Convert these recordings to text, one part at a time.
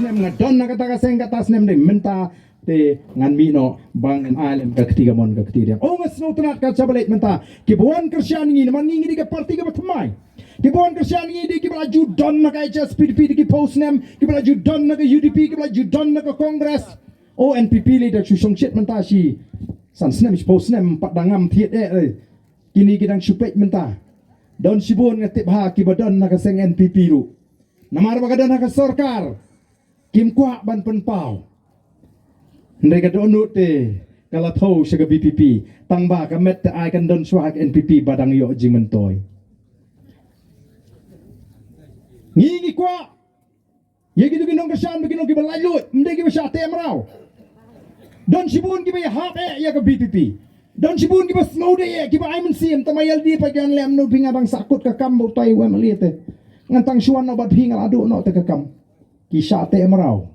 nem ngadon na kata kaseng katas nem de menta te ngan mino bang en alam ka ketiga mon ka ketiga ngas no tenat ka cabalet menta kibuan kersian ni man ngi di ka parti ka batmai kibuan kersian ni di ki baju don na ka HSPP ki post nem ki baju don na ka UDP ki baju don na ka Kongres NPP leader chu song chit menta si san snem post nem padangam thiet kini kidang supet menta don sibun ngatip ha ki badon na ka seng NPP ru namar bagadan ha ka sarkar kim kwa ban penpau mereka donut kalau tahu sebagai BPP tangba kamet ai kan don swag NPP badang yo jing mentoy ngi kwa ye gitu ginong kesan beginong ki balalut mende ki basa temrau don sibun ki ba hap ya ke BPP don sibun ki ba snode ya ki ba ai mensim tamayal di pagan lem no pinga bang sakut ka kam bo tai wa maliete ngantang suan no bad hingal adu no te ka kam ki sa temrau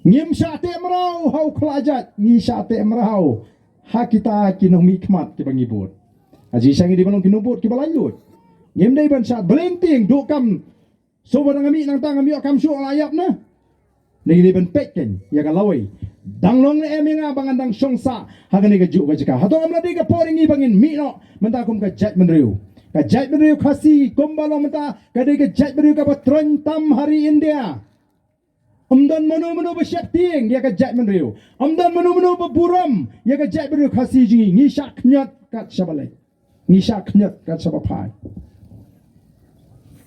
ngim syate merau hau kelajat ngi syate merau ha kita kinong mikmat ki bangibut aji sangi di balong kinubut ki balayut ngim dai ban sat belenting do kam so barang ami nang tang ami kam su layap na ni di ban peken ya ka lawai danglong ne eminga bangandang songsa hagani ka ju ka jika hatong amla di ka poringi bangin mi no menta kum ka jat menriu khasi kombalong menta ka di ka jat menriu ka patron tam hari India amdan manu bersiap ting dia kejat menriu amdan manu berburam dia kejat menriu khasi jingi ngisak nyat kat sabalai ngisak nyat kat sabapai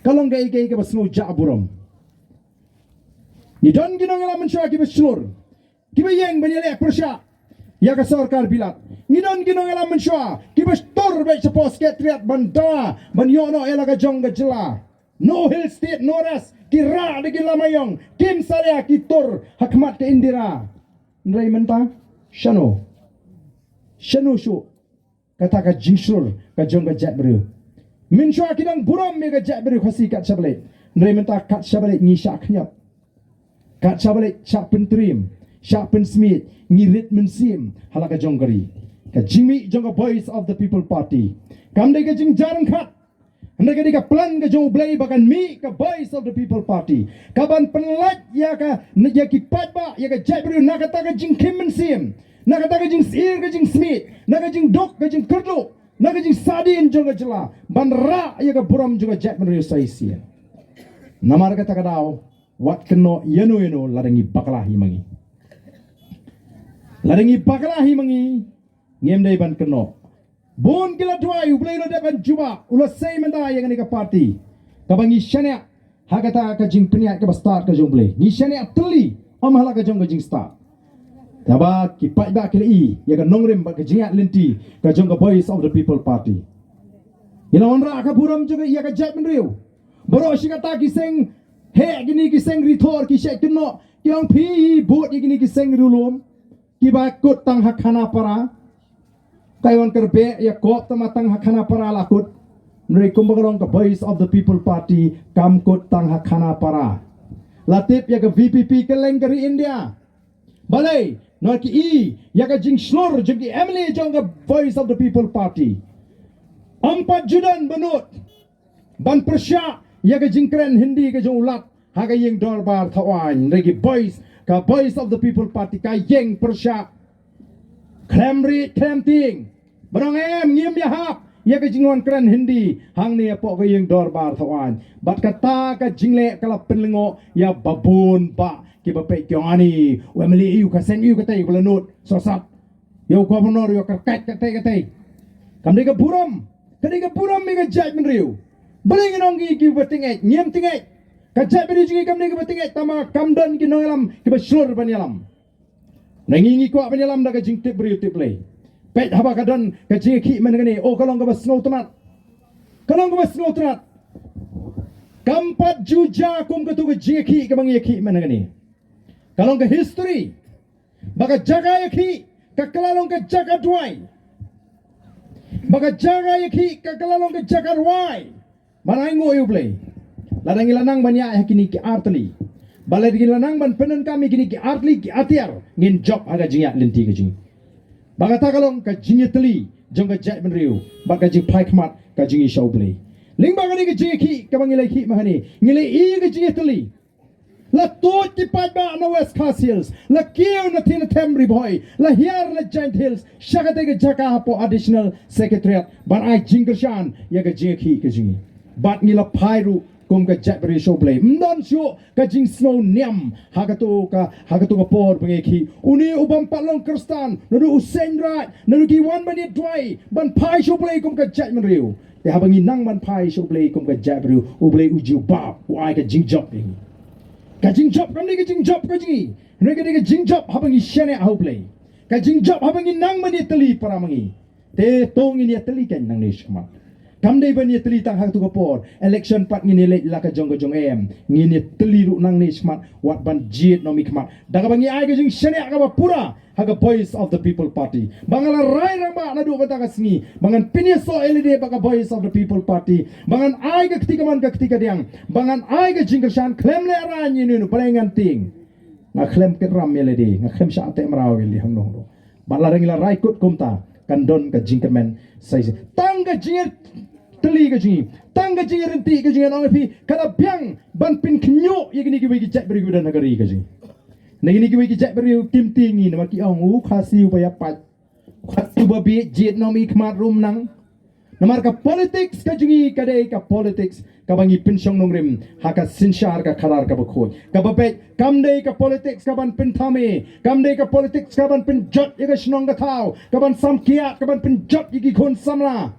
kalong gai ke basno ja buram ni don ginong ela mensua ki beslur ki bayeng banyale persya ya ka sarkar bilat ni don ginong ela mensua ki bestor be sepos ketriat banda banyono ela ka jong ka jela no hill state no rest kira de lamayong kim saria kitor hakmat ke Indira ndrai menta shano shu kata ka jingsur ka jong ka jat beru min shwa kidang buram me ka jat beru khasi kat sabale ndrai menta kat sabale ni syak nyap kat sabale chak pentrim syak pen smith ni rit mensim halaka jong gari ka jimi jong ka voice of the people party kam de ka jing jarang khat mereka dika plan ke jauh belai bahkan mi ke voice of the people party kaban penlat ya ka ya ki patba ya ka jabru nak kata ke jing kim mensim nak kata ke jing sir ke jing smith nak ke jing dok ke jing kerdu nak ke jing sadin juga jela bandra ya ka buram juga jabru saisi namar kata kadau wat keno yenu ladangi bakalahi mangi ngem dai ban keno bon kila tuai ublay lo dapat juba ulo say menda yang ni ka party kabangi shania hagata ka jing pnia ka start ka jomble ni shania tuli amhala ka jong ka jing start taba ki pai ba kili ya ka nongrim ba ka jingat linti ka jong ka voice of the people party ina onra ka buram juga ya ka jat menriu boro shikata ki seng he gini ki seng rithor ki shek no yang phi bot gini ki seng rulum ki ba kot tang hakana para kayon kerbe ya kop tamatang hakana para lakut mereka kumbagalong ka voice of the people party kamkut tang hakana para latip ya ka VPP ka lengkari India balai no ki ya ka jing slur jing ki Emily jong ka voice of the people party 4 judan benut ban persya ya ka jing kren hindi ka jong ulat ha ka yeng dorbar thawan regi voice of the people party ka yeng persya klemri klemting barang ngim ya hap ya ka jingon kran hindi hang ne po ka yeng dorbar thawan bat kata ka jingle kala penlengo ya babun pa ki bape kyani wemli yu ka seng yu ka tai bulanut sosat yo governor yo karkat ka tai kam de ka buram me ka jaj menriu bring nong ki batingai ngim tingai ka jaj beri jingi kam de ka batingai tama kam dan ki nongalam ki baslur banyalam nangingi ko banyalam da ka jing tip beri tip lay pet haba kadon ka jiki menengani kalong ka basno tunat kampat juja kum ka tu ka jiki ka bang yaki menengani kalong ka history baka jaga yaki ka kalalong ka jaga duai baka jaga yaki ka kalalong ka jaga duai manai ngo yu play ladang ilanang banyak yakini ki artli balai gilanang ban penen kami kini ki artli ki atiar ngin job aga jinga lenti ka jing bagata kalong ka jingi teli jong ka jat menriu baka jing pai khmat ka jingi shau play ling bagani ka jingi ki ka bangilai ki mahani ngilai i ka jingi teli la tuj ki pai ba na West Coast Hills la kiu na tin Temri boy la hiar na Giant Hills shakate ke jaka po additional secretariat ban ai jingershan ya ke jeki ke jingi bat ni la pairu kum ka jabri show play mdon shu ka jing snow nyam hagato ka por pengeki uni ubam palong kristan nadu usain right nadu ki 1 minute dry ban pai show play kum ka jat mriu ya habangi nang ban pai show play kum ka jabri u play uju bab u ai ka jing job ni ka jing job kam ni ka jing job ka jingi ne ka jing job habangi shane au play ka jing job habangi nang mani teli paramangi te tong ini teli kan nang ni shma kam dei ban ye teli tang hak tu ko por election pat ngini le la ka jong em ngini teli ru nang ni smart wat ban jit no mi khmat daga bangi ai ka jing shane ka ba pura ha ka voice of the people party bangala rai rang ba na du ka ta sngi bangan pinya so elide ba ka voice of the people party bangan ai ka ketika diang bangan ai ka jing shan klem le ra ni nu palengan ting nga klem ke ram ye le di nga klem sha te mraw li hang no balarang la rai kut kumta kandon ka jing kemen sai tang ka jing teli ka jingi tangga jingi renti ka jingi nong pi kala biang ban pin knyo yegini ki wigi chat beri gudan nagari ka jingi nagini ki wigi chat beri kim tingi na maki ong u khasi upaya pat khasi babi jet nomi khmat rum nang namar ka politics ka jingi ka dei ka politics ka bangi pinsyong nong rim haka sinshar ka khalar ka bakhoy ka bape kam dei ka politics ka ban pin thame kam dei ka politics ka ban pin jot yega shnong ka thau ka ban sam kiat ka ban pin jot yigi khon samla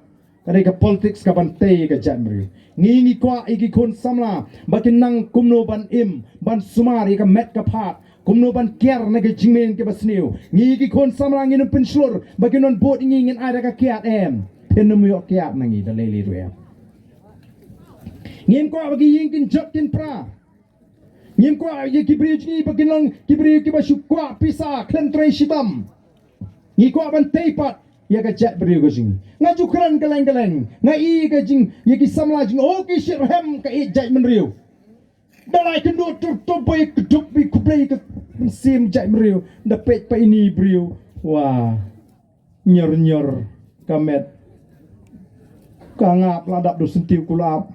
kadai ka politics ka ban te ka jamri ngi kwa igi khon samla bakin nang kumno ban im ban sumari ka met ka phat kumno ban kiar na ke jingmen ke basniu ngi ki khon samla ngi no pin slur bakin non bot ngi ngin ai ka kiat em penum yo kiat nangi da leli ruya ngim kwa bagi ying kin jot kin pra ngim kwa ye ki bridge ngi bakin long ki bridge ki basu kwa pisa klen tre shitam ngi kwa ban te pat ya ka chat beriu ka jing nga jukran kaleng nga I ka jing ya ki samla jing o ki shirhem ka I jat menriu dalai kendo to boy kudup bi kuplay ka sim jat menriu da pet pa ini beriu wah nyor kamet kangap ladap do sentiu kulap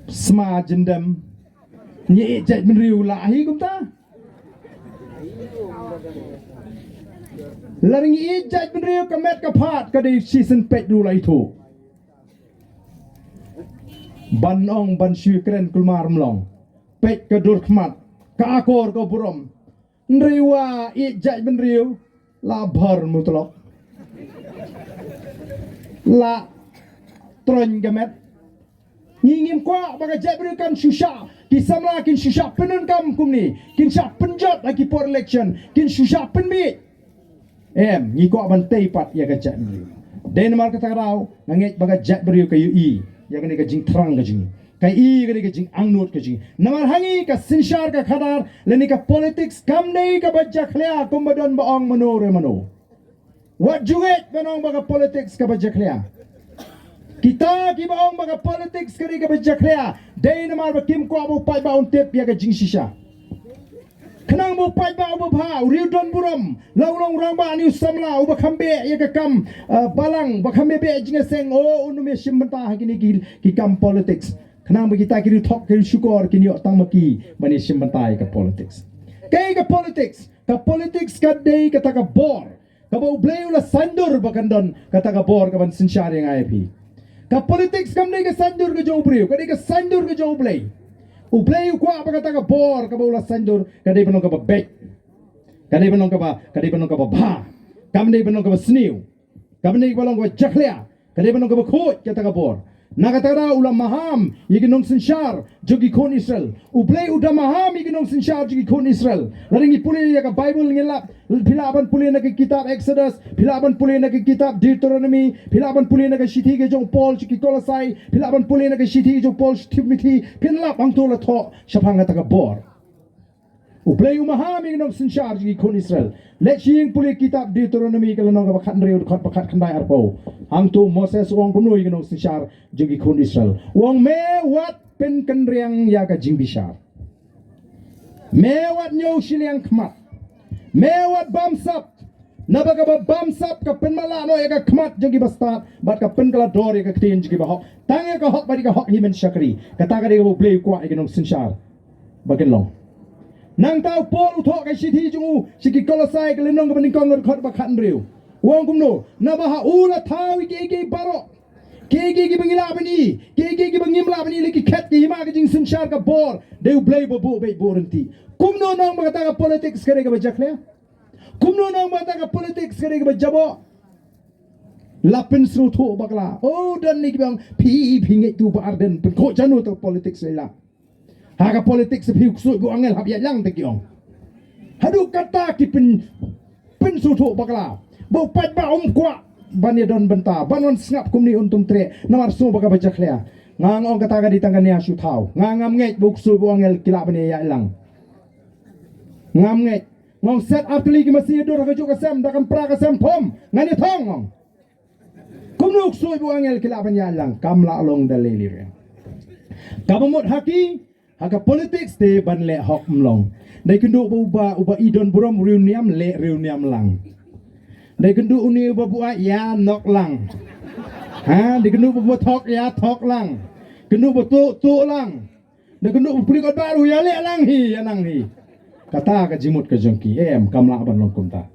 sma jendam ni jat menriu lahi kumta laring ijat benriu kamet kapat ka di season pet du lai tu ban ong ban shu kren kulmar mlong pet ka dur khmat ka akor ka burom nriwa ijat benriu la bhar mutlok la tron kamet ngingim kwa baga jat benriu kan shusha ki samla kin shusha penun kam kumni kin sha penjot lagi por election kin shusha penmi em ngi ko ban tei pat ya ga jat beriu Denmark ka tagrau nganget baga jat beriu ka ui ya ga ni ka jing thrang ga jing ka I ga ni ka jing angnot ka jing namar hangi ka sinshar ka khadar leni ka politics kam nei ka bajja khlia kumbadon ba ong mano what juet banong baga politics ka bajja khlia kita ki ba ong baga politics ka ni ka bajja khlia Denmark ba kim ko abu pai ba on tep ya ga jing shisha kenang mo pai ba uba bha riu don buram laulong rang ba ni samla uba khambe ye ka kam balang ba khambe be jinga seng o unume simbanta hakini ki kam politics kenang ba kita kiri thok kiri syukur kini ok tang maki bani simbanta ka politics ka politics ka dei ka ta ka bor ka ba ubleu la sandur ba kandon ka ta ka bor ka ban sinshare ngai phi ka politics kam dei ka sandur ka jo breu ka dei ka sandur ka jo blei uplay kwa apa kata ka bor ka bola sandur ka dei banong ka ba bek ka dei banong ka ba bha kam dei banong ka ba sniu kam dei banong ka ba jaklia ka dei banong ka ba khoi kata ka bor nagatara ulam maham yiginong sinshar jogi kon Israel uplay uda maham yiginong sinshar jogi kon Israel laringi puli ya ka Bible ngilap philaban puli na ka kitab Exodus philaban puli na ka kitab Deuteronomy philaban puli na ka shithi ke jong Paul chi Kolosai philaban puli na ka shithi jong Paul Timothy phinlap ang tola tho shapanga ta ka bor uplay umaham yiginong sinshar jogi kon Israel let ching puli kitab Deuteronomy ka lanong ka bakhat reu khat bakhat khandai arpo ang tu Moses wong kunoi yiginong sinshar jogi kon Israel wong me wat pen kenriang ya ka jing bishar me wat nyo shiliang khmat me wat bamsap Nabaga ba bamsap ka penmala no ya ka kmat jagi bastat bat ka penkala dor ya ka tin jagi ba hok tangya ka hok bari ka hok himen syakri kata ka dia play kwa ikanong sinsyar bagen long nang tau pol uthok ka sithi jungu siki kolosai ka lenong ka baning kong khot ba khan riu wong kumno nabaha ula thau ke baro ke bangila bani ke bangimla bani leki khat ke hima ka jing sinsyar ka bor deu play bo be boranti kumno nang magata ka politics kare ka bajakle kumno nang mata ka politics kare ka jabo lapin srutu bakla oh dan ni bang pi pinge tu ba arden pen ko janu to politics la ha ka politics pi su bu angel hab ya lang te kiong hadu kata ki pen srutu bakla bo pat ba kwa ban don benta banon snap kumni untung tre namar su baka bajak lea ngangong kata ka ditangkan ya su thau ngangam ngai bu su bu angel kila bani ya lang ngam ngai ngong set artili ki masih dor ka juga sam dakam pra ka sam pom ngani thong ngong kumnuk sui bu angel kilaban yalang kamla long dalili re kabamot haki haka politics te banle hok mlong dai kendu uba idon burom reuniam le reuniam lang dai kendu uni uba bua ya nok lang ha dai kendu uba thok ya thok lang kendu uba tu lang dai kendu puli ko baru ya le lang hi ya nang hi kata ka jimut ka jongki em kamla ban long kumta